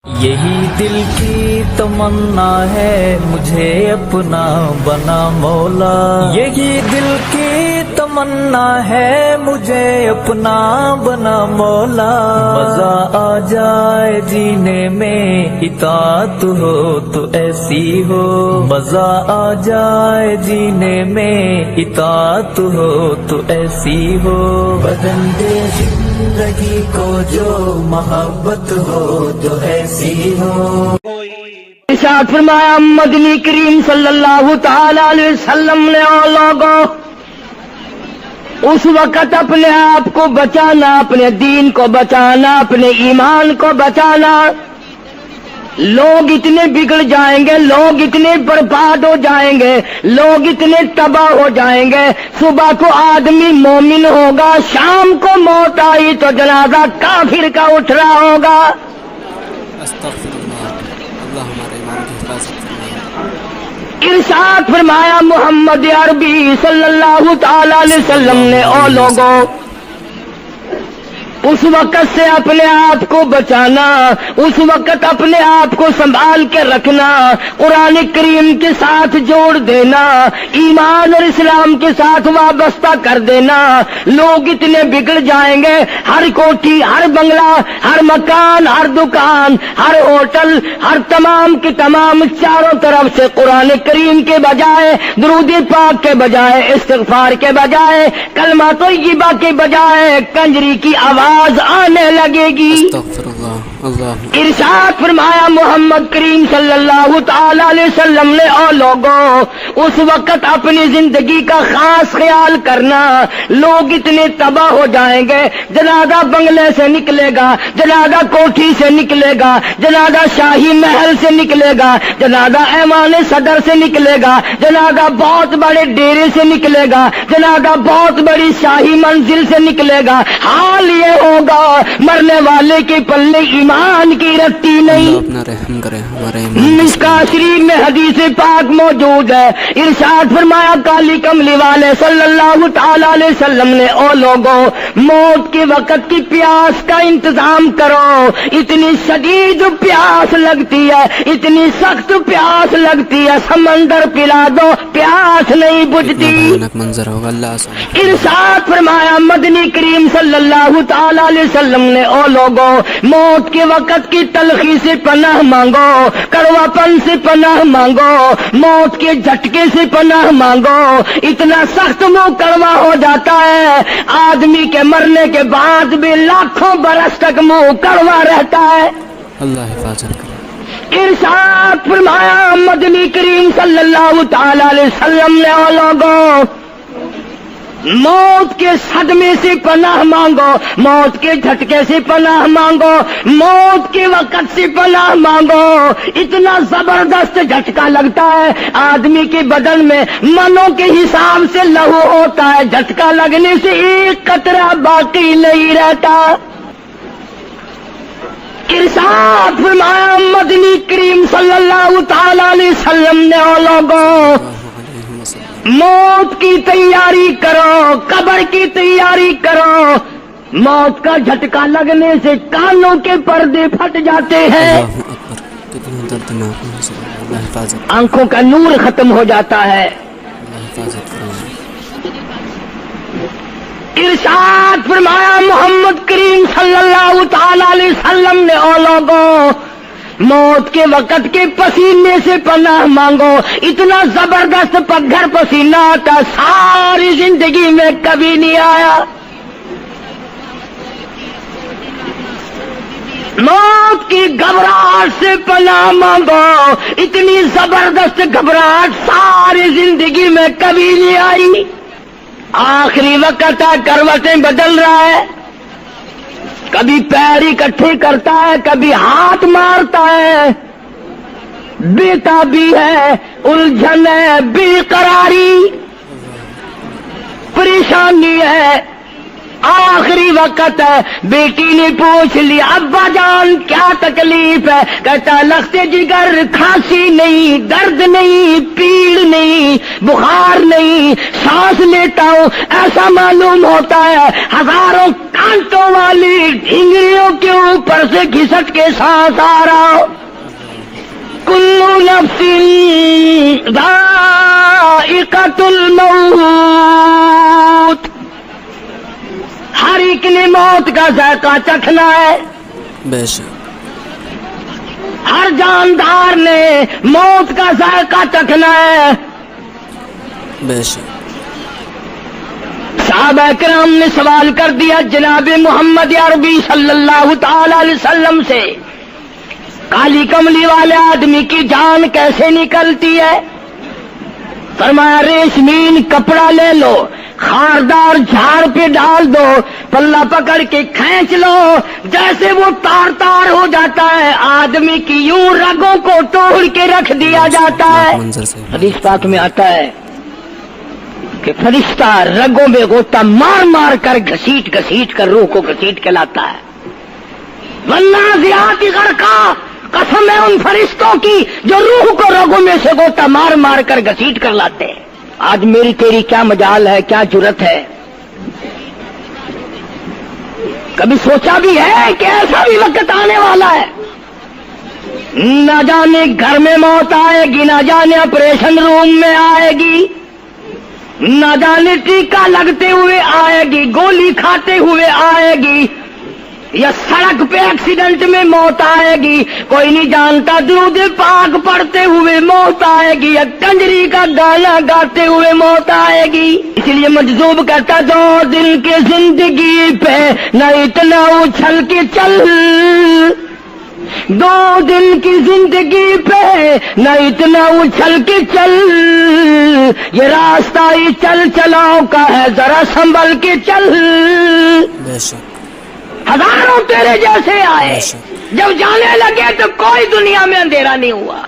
یہی دل کی تمنا ہے مجھے اپنا بنا مولا، یہی دل کی تمنا ہے مجھے اپنا بنا مولا، مزہ آ جائے جینے میں اطاعت ہو تو ایسی ہو، مزہ آ جائے جینے میں اطاعت ہو تو ایسی ہو، بدل دے زندگی کو جو محبت ہو تو ایسی ہو۔ ارشاد فرمایا مدنی کریم صلی اللہ تعالی علیہ وسلم نے اور لوگوں اس وقت اپنے آپ کو بچانا، اپنے دین کو بچانا، اپنے ایمان کو بچانا، لوگ اتنے بگڑ جائیں گے، لوگ اتنے برباد ہو جائیں گے، لوگ اتنے تباہ ہو جائیں گے، صبح کو آدمی مومن ہوگا، شام کو موت آئی تو جنازہ کافر کا اٹھ رہا ہوگا۔ استغفر اللہ، اللہ ہمارے ایمان کی حفاظت فرمائے۔ ارشاد فرمایا محمد عربی صلی اللہ تعالی علیہ وسلم نے او لوگوں اس وقت سے اپنے آپ کو بچانا، اس وقت اپنے آپ کو سنبھال کے رکھنا، قرآن کریم کے ساتھ جوڑ دینا، ایمان اور اسلام کے ساتھ وابستہ کر دینا۔ لوگ اتنے بگڑ جائیں گے، ہر کوٹھی، ہر بنگلہ، ہر مکان، ہر دکان، ہر ہوٹل، ہر تمام کے تمام چاروں طرف سے قرآن کریم کے بجائے، درود پاک کے بجائے، استغفار کے بجائے، کلمہ طیبہ کے بجائے کنجری کی آواز آنے لگے گی۔ استغفر اللہ، اللہ ارشاد فرمایا محمد کریم صلی اللہ تعالی علیہ وسلم نے او لوگوں اس وقت اپنی زندگی کا خاص خیال کرنا، لوگ اتنے تباہ ہو جائیں گے، جنازہ بنگلے سے نکلے گا، جنازہ کوٹھی سے نکلے گا، جنازہ شاہی محل سے نکلے گا، جنازہ ایوان صدر سے نکلے گا، جنازہ بہت بڑے ڈیرے سے نکلے گا، جنازہ بہت بڑی شاہی منزل سے نکلے گا۔ حال یہ ہوگا مرنے والے کے پلے ایمان کی رتی نہیں۔ اللہ اپنا رحم کرے ہمارے ایمان مشکاۃ شریف میں حدیث پاک موجود ہے، ارشاد فرمایا کالی کملی والے صلی اللہ تعالی علیہ وسلم نے او لوگوں موت کے وقت کی پیاس کا انتظام کرو، اتنی شدید پیاس لگتی ہے، اتنی سخت پیاس لگتی ہے، سمندر پلا دو پیاس نہیں بجھتی۔ بھیانک منظر ہوگا، اللہ آسان ارشاد فرمایا مدنی کریم صلی اللہ تعالی علیہ وسلم نے او لوگوں موت کے وقت کی تلخی سے پناہ مانگو، کڑوا پن سے پناہ مانگو، موت کے جھٹکے سے پناہ مانگو۔ اتنا سخت منہ کڑوا ہو جاتا ہے، آدمی کے مرنے کے بعد بھی لاکھوں برس تک منہ کڑوا رہتا ہے۔ اللہ حفاظت کرے۔ ارشاد فرمایا مدنی کریم صلی اللہ تعالی علیہ وسلم نے او لوگوں موت کے صدمے سے پناہ مانگو، موت کے جھٹکے سے پناہ مانگو، موت کے وقت سے پناہ مانگو۔ اتنا زبردست جھٹکا لگتا ہے، آدمی کے بدن میں منوں کے حساب سے لہو ہوتا ہے، جھٹکا لگنے سے ایک قطرہ باقی نہیں رہتا۔ ارشاد فرمایا مدنی کریم صلی اللہ تعالی علیہ وسلم نے او لوگوں موت کی تیاری کرو، قبر کی تیاری کرو۔ موت کا جھٹکا لگنے سے کانوں کے پردے پھٹ جاتے ہیں، اللہ اکبر، کتنا دردناک منظر ہے، اللہ حفاظت، آنکھوں کا نور ختم ہو جاتا ہے۔ اللہ حفاظت فرمائے۔ ارشاد فرمایا محمد کریم صلی اللہ تعالی علیہ وسلم نے او لوگوں موت کے وقت کے پسینے سے پناہ مانگو، اتنا زبردست پگھر پسینہ آتا ساری زندگی میں کبھی نہیں آیا۔ موت کی گھبراہٹ سے پناہ مانگو، اتنی زبردست گھبراہٹ ساری زندگی میں کبھی نہیں آئی۔ آخری وقت ہے، کروٹیں بدل رہا ہے، کبھی پیر اکٹھے کرتا ہے، کبھی ہاتھ مارتا ہے، بےتابی ہے، الجھن ہے، بے قراری، پریشانی ہے، آخری وقت ہے. بیٹی نے پوچھ لیا ابا جان کیا تکلیف ہے؟ کہتا لخت جگر، کھانسی نہیں، درد نہیں، پیڑ نہیں، بخار نہیں، سانس لیتا ہوں ایسا معلوم ہوتا ہے ہزاروں کانٹوں والی ڈھنگریوں کے اوپر سے گھسٹ کے سانس آ رہا ہو. کلو نفس ذائقۃ الموت، ہر ایک نے موت کا ذائقہ چکھنا ہے. بے شک. ہر جاندار نے موت کا ذائقہ چکھنا ہے. بے شک. صحابہ کرام نے سوال کر دیا جناب محمد عربی صلی اللہ تعالی علیہ وسلم سے، کالی کملی والے آدمی کی جان کیسے نکلتی ہے؟ فرمایا ریشمین کپڑا لے لو، خاردار جھاڑ پہ ڈال دو، پلہ پکڑ کے کھینچ لو، جیسے وہ تار تار ہو جاتا ہے آدمی کی یوں رگوں کو توڑ کے رکھ دیا جاتا ہے. منظر سے حدیث پاک میں آتا ہے کہ فرشتہ رگوں میں غوطہ مار مار کر گھسیٹ گھسیٹ کر روح کو گھسیٹ کے لاتا ہے. والنازعات غرقا، قسم ہے ان فرشتوں کی جو روح کو رگوں میں سے غوطہ مار مار کر گھسیٹ کر لاتے ہیں. آج میری تیری کیا مجال ہے، کیا جرت ہے؟ کبھی سوچا بھی ہے کہ ایسا بھی وقت آنے والا ہے، نہ جانے گھر میں موت آئے گی، نہ جانے آپریشن روم میں آئے گی، نہ جانے ٹیکا لگتے ہوئے آئے گی، گولی کھاتے ہوئے آئے گی، یا سڑک پہ ایکسیڈنٹ میں موت آئے گی، کوئی نہیں جانتا. درود پاک پڑھتے ہوئے موت آئے گی، یا کنجری کا گانا گاتے ہوئے موت آئے گی. اس لیے مجذوب کہتا 2 دن کی زندگی پہ نہ اتنا اچھل کے چل، 2 دن کی زندگی پہ نہ اتنا اچھل کے چل، یہ راستہ ہی چل چلاؤ کا ہے ذرا سنبھل کے چل. بے شک. ہزاروں تیرے جیسے آئے، جب جانے لگے تو کوئی دنیا میں اندھیرا نہیں ہوا.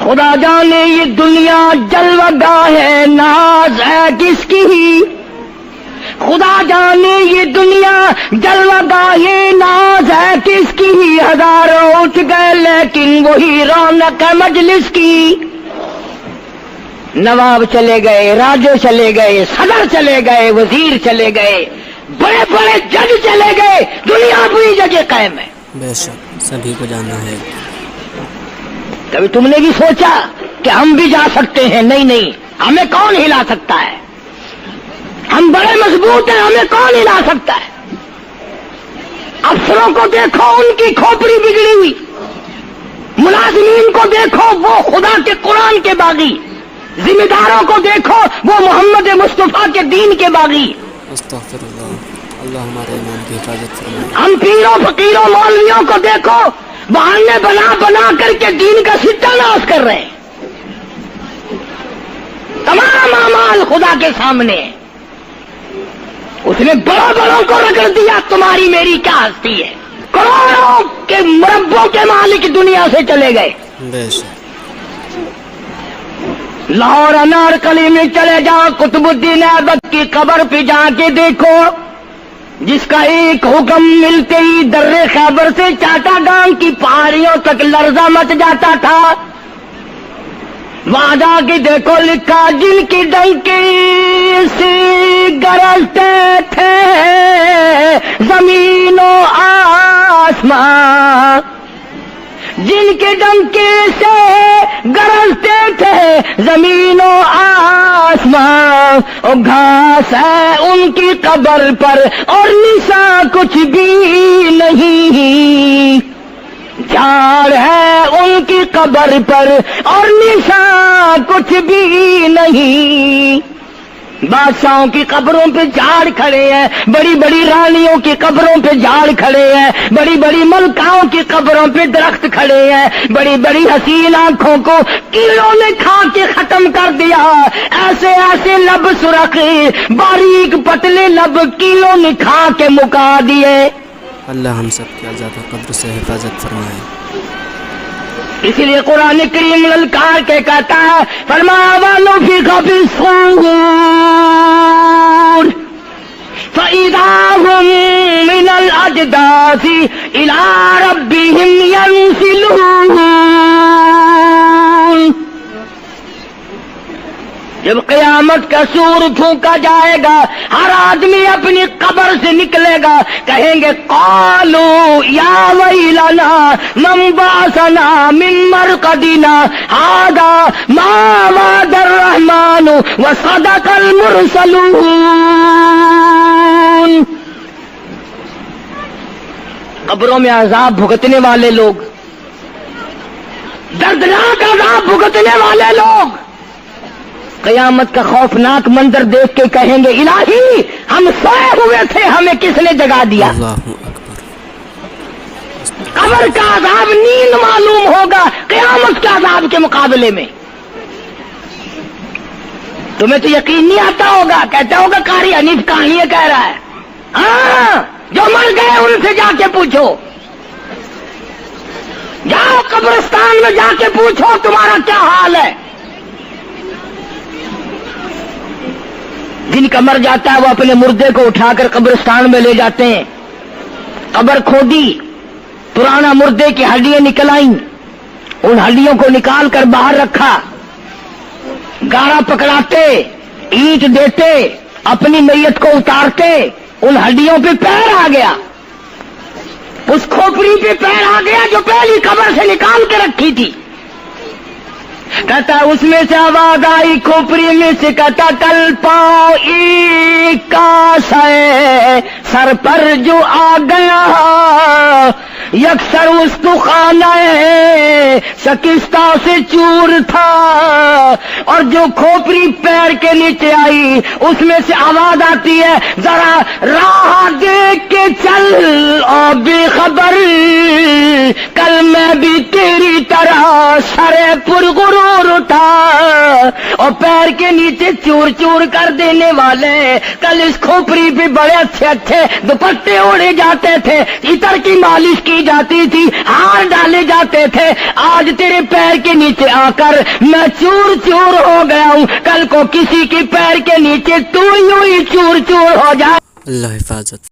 خدا جانے یہ دنیا جلوہ گاہ ہے، ناز ہے کس کی؟ خدا جانے یہ دنیا جلوہ گاہ ہے، ناز ہے کس کی؟ ہزاروں اٹھ گئے لیکن وہی رونق ہے مجلس کی. نواب چلے گئے، راجے چلے گئے، صدر چلے گئے، وزیر چلے گئے، بڑے بڑے جج چلے گئے، دنیا اپنی جگہ قائم ہے. بے شک. سبھی کو جانا ہے. کبھی تم نے بھی سوچا کہ ہم بھی جا سکتے ہیں؟ نہیں نہیں، ہمیں کون ہلا سکتا ہے؟ ہم بڑے مضبوط ہیں، ہمیں کون ہلا سکتا ہے؟ افسروں کو دیکھو ان کی کھوپڑی بگڑی ہوئی، ملازمین کو دیکھو وہ خدا کے قرآن کے باغی، ذمہ داروں کو دیکھو وہ محمد مصطفیٰ کے دین کے باغی. استغفر اللہ. اللہ ہمارے ایمان کی حفاظت فرمائے. ہم پیروں فقیروں مولویوں کو دیکھو بہانے بنا بنا کر کے دین کا ستہ ناش کر رہے ہیں. تمام اعمال خدا کے سامنے، اس نے بڑوں بڑوں کو رگڑ دیا. تمہاری میری کیا ہستی ہے؟ کروڑوں کے مربوں کے مالک دنیا سے چلے گئے. بے شک. لاہور انارکلی میں چلے جاؤ، قطب الدین ایبک کی قبر پہ جا کے دیکھو، جس کا ایک حکم ملتے ہی در خیبر سے چاٹا گام کی پہاڑیوں تک لرزہ مچ جاتا تھا. وہاں جا کے دیکھو لکھا جن کی ڈنکی سے گرجتے تھے زمین و آسمان، جن کے ڈنکے سے گرجتے تھے زمین و آسمان، اور گھاس ہے ان کی قبر پر اور نشان کچھ بھی نہیں، جھاڑ ہے ان کی قبر پر اور نشان کچھ بھی نہیں. بادشاہوں کی قبروں پہ جھاڑ کھڑے ہیں، بڑی بڑی رانیوں کی قبروں پہ جھاڑ کھڑے ہیں، بڑی بڑی ملکاؤں کی قبروں پہ درخت کھڑے ہیں، بڑی بڑی حسین آنکھوں کو کیڑوں نے کھا کے ختم کر دیا. ایسے ایسے لب سرخ باریک پتلے لب کیڑوں نے کھا کے مکا دیے. اللہ ہم سب کی عذاب قبر سے حفاظت فرمائے. اسی لیے قرآن کریم للکار کے کہتا ہے، فرمایا وَنُفِخَ فِي الصُّورِ، فَإِذَا هُم مِّنَ الْأَجْدَاثِ إِلَىٰ رَبِّهِمْ يَنسِلُونَ. جب قیامت کا سور پھونکا جائے گا، ہر آدمی اپنی قبر سے نکلے گا، کہیں گے قالوا یا ویلنا من بعثنا من مرقدنا هذا ما وعد الرحمن وصدق المرسلون. قبروں میں عذاب بھگتنے والے لوگ، دردناک عذاب بھگتنے والے لوگ قیامت کا خوفناک منظر دیکھ کے کہیں گے الہی ہم سوئے ہوئے تھے، ہمیں کس نے جگا دیا. اللہ اکبر. قبر کا عذاب نیند معلوم ہوگا قیامت کے عذاب کے مقابلے میں. تمہیں تو یقین نہیں آتا ہوگا، کہتا ہوگا قاری حنیف کہانیاں کہہ رہا ہے. ہاں جو مر گئے ان سے جا کے پوچھو، جاؤ قبرستان میں جا کے پوچھو تمہارا کیا حال ہے. جن کا مر جاتا ہے وہ اپنے مردے کو اٹھا کر قبرستان میں لے جاتے ہیں. قبر کھودی، پرانا مردے کی ہڈیاں نکل آئیں، ان ہڈیوں کو نکال کر باہر رکھا، گاڑا پکڑاتے، اینٹ دیتے، اپنی میت کو اتارتے، ان ہڈیوں پہ پیر آ گیا، اس کھوپڑی پہ پیر آ گیا جو پہلی قبر سے نکال کے رکھی تھی. کہتا اس میں سے آواز آئی کھوپڑی میں سے، کہتا کل پاؤں ایک کاش ہے سر پر جو آ گیا، یکسر استخانہ شکستہ سے چور تھا. اور جو کھوپڑی پیر کے نیچے آئی اس میں سے آواز آتی ہے ذرا راہ دیکھ کے چل اور بے خبر، کل میں بھی تیری طرح سرے پر غرور تھا. اور پیر کے نیچے چور چور کر دینے والے، کل اس کھوپڑی پہ بڑے اچھے اچھے دوپٹے اوڑے جاتے تھے، عطر کی مالش کی جاتی تھی، ہار ڈالے جاتے تھے، آج تیرے پیر کے نیچے آ کر میں چور چور ہو گیا ہوں. کل کو کسی کے پیر کے نیچے تو یوں ہی چور چور ہو جائے. اللہ حفاظت.